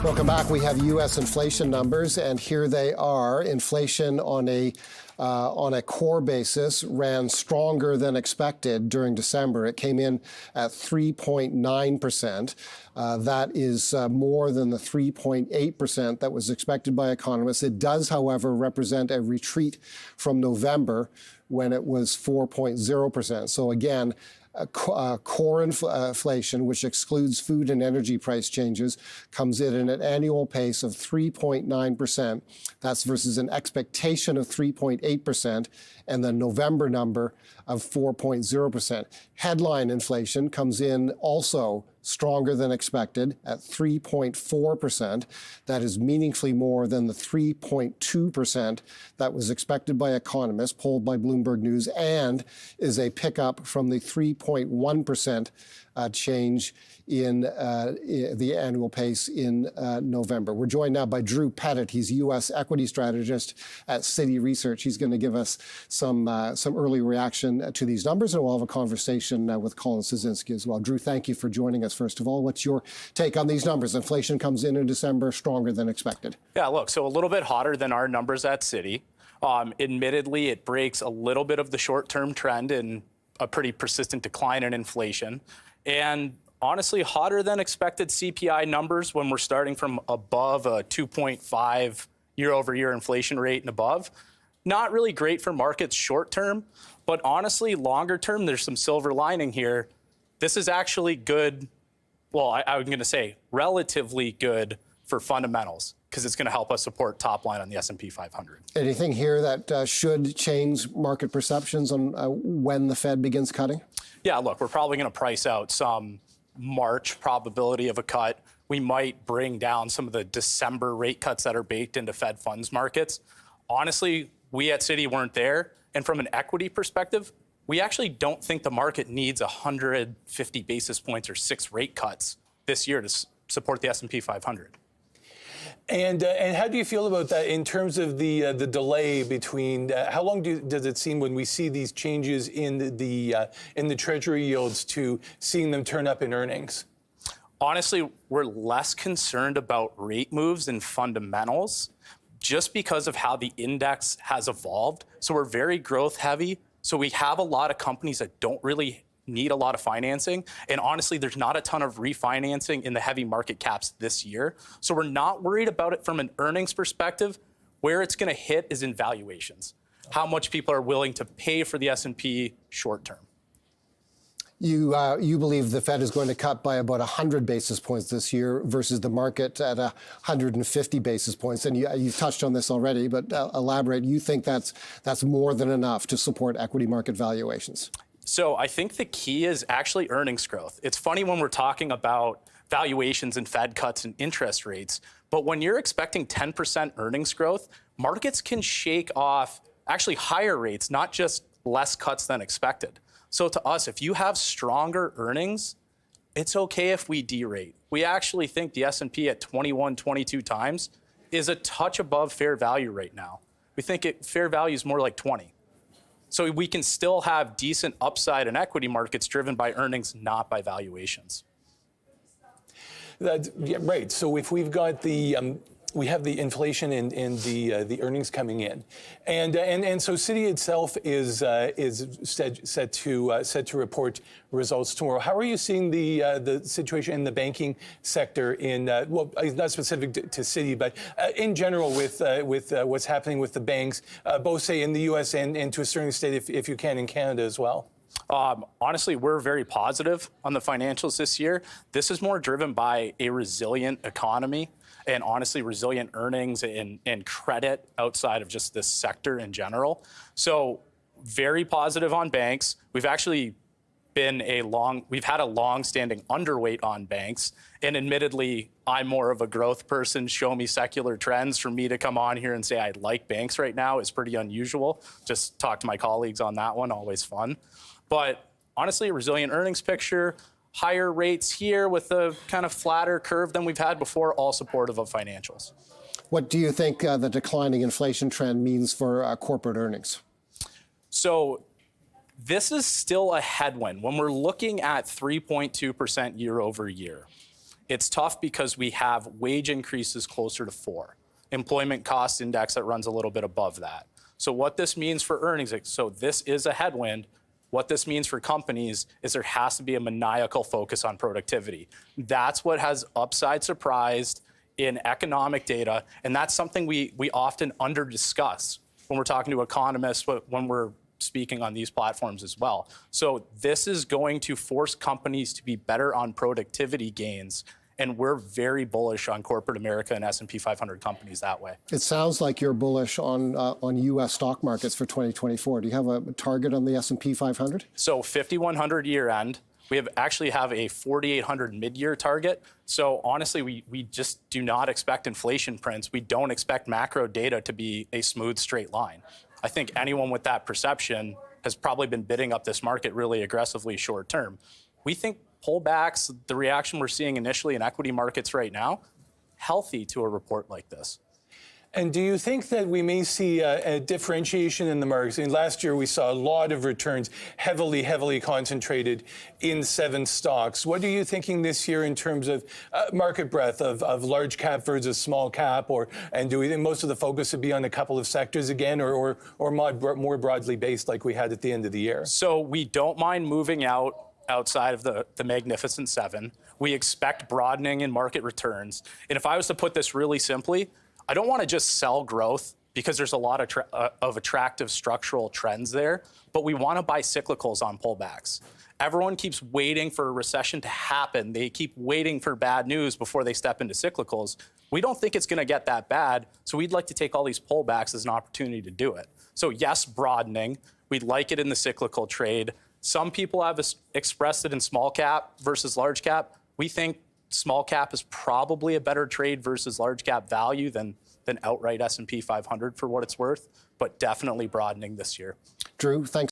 Welcome back. We have U.S. inflation numbers, and here they are. Inflation on a core basis ran stronger than expected during December. It came in at 3.9%. That is more than the 3.8% that was expected by economists. It does, however, represent a retreat from November when it was 4.0%. So again, core inflation, which excludes food and energy price changes, comes in at an annual pace of 3.9%. That's versus an expectation of 3.8% and the November number of 4.0%. Headline inflation comes in also stronger than expected at 3.4%. That is meaningfully more than the 3.2% that was expected by economists, polled by Bloomberg News, and is a pickup from the 3.1% change in the annual pace in November. We're joined now by Drew Pettit. He's U.S. equity strategist at Citi Research. He's going to give us some early reaction to these numbers, and we'll have a conversation with Colin Szynski as well. Drew, thank you for joining us. First of all, what's your take on these numbers? Inflation comes in December stronger than expected. Yeah, look, so a little bit hotter than our numbers at Citi. Admittedly, it breaks a little bit of the short-term trend in a pretty persistent decline in inflation. And honestly, hotter than expected CPI numbers when we're starting from above a 2.5 year-over-year inflation rate and above. Not really great for markets short-term, but honestly, longer-term, there's some silver lining here. This is actually good. Well, I'm going to say relatively good for fundamentals, because it's going to help us support top line on the S&P 500. Anything here that should change market perceptions on when the Fed begins cutting? Yeah, look, we're probably going to price out some March probability of a cut. We might bring down some of the December rate cuts that are baked into Fed funds markets. Honestly, we at Citi weren't there. And from an equity perspective, we actually don't think the market needs 150 basis points or 6 rate cuts this year to support the S&P 500. And how do you feel about that in terms of the delay between how long does it seem when we see these changes in the Treasury yields to seeing them turn up in earnings? Honestly, we're less concerned about rate moves and fundamentals just because of how the index has evolved. So we're very growth heavy. So we have a lot of companies that don't really need a lot of financing. And honestly, there's not a ton of refinancing in the heavy market caps this year. So we're not worried about it from an earnings perspective. Where it's going to hit is in valuations. How much people are willing to pay for the S&P short term. You believe the Fed is going to cut by about 100 basis points this year versus the market at 150 basis points. And you've touched on this already, but elaborate. You think that's more than enough to support equity market valuations? So I think the key is actually earnings growth. It's funny when we're talking about valuations and Fed cuts and interest rates, but when you're expecting 10% earnings growth, markets can shake off actually higher rates, not just less cuts than expected. So to us, if you have stronger earnings, it's okay if we derate. We actually think the S&P at 21, 22 times is a touch above fair value right now. We think fair value is more like 20. So we can still have decent upside in equity markets driven by earnings, not by valuations. Yeah, right. So if we've got we have the inflation and the earnings coming in, and so Citi itself is set to report results tomorrow. How are you seeing the situation in the banking sector in well, not specific to Citi, but in general with what's happening with the banks, both say in the U.S. and to a certain extent, if you can, in Canada as well? Honestly, we're very positive on the financials this year. This is more driven by a resilient economy and honestly resilient earnings and credit outside of just this sector in general. So very positive on banks. We've actually we've had a long-standing underweight on banks. And admittedly, I'm more of a growth person. Show me secular trends. For me to come on here and say I like banks right now is pretty unusual. Just talk to my colleagues on that one, always fun. But honestly, a resilient earnings picture, higher rates here with a kind of flatter curve than we've had before, all supportive of financials. What do you think the declining inflation trend means for corporate earnings? So this is still a headwind when we're looking at 3.2% year over year. It's tough because we have wage increases closer to 4, employment cost index that runs a little bit above that. So what this means for earnings, so this is a headwind. What this means for companies is there has to be a maniacal focus on productivity. That's what has upside surprised in economic data, and that's something we often under-discuss when we're talking to economists, when we're speaking on these platforms as well. So this is going to force companies to be better on productivity gains, and we're very bullish on corporate America and S&P 500 companies that way. It sounds like you're bullish on U.S. stock markets for 2024. Do you have a target on the S&P 500? So 5,100 year end. We actually have a 4,800 mid-year target. So honestly, we just do not expect inflation prints. We don't expect macro data to be a smooth straight line. I think anyone with that perception has probably been bidding up this market really aggressively short term. We think pullbacks, the reaction we're seeing initially in equity markets right now, healthy to a report like this. And do you think that we may see a differentiation in the markets? Last year, we saw a lot of returns heavily concentrated in 7 stocks. What are you thinking this year in terms of market breadth of large cap versus small cap? And do we think most of the focus would be on a couple of sectors again, or more broadly based like we had at the end of the year? So we don't mind moving outside of the Magnificent Seven. We expect broadening in market returns. And if I was to put this really simply, I don't want to just sell growth because there's a lot of attractive structural trends there, but we want to buy cyclicals on pullbacks. Everyone keeps waiting for a recession to happen. They keep waiting for bad news before they step into cyclicals. We don't think it's going to get that bad, so we'd like to take all these pullbacks as an opportunity to do it. So yes, broadening. We'd like it in the cyclical trade. Some people have expressed it in small cap versus large cap. We think small cap is probably a better trade versus large cap value than outright S&P 500 for what it's worth, but definitely broadening this year. Drew, thanks.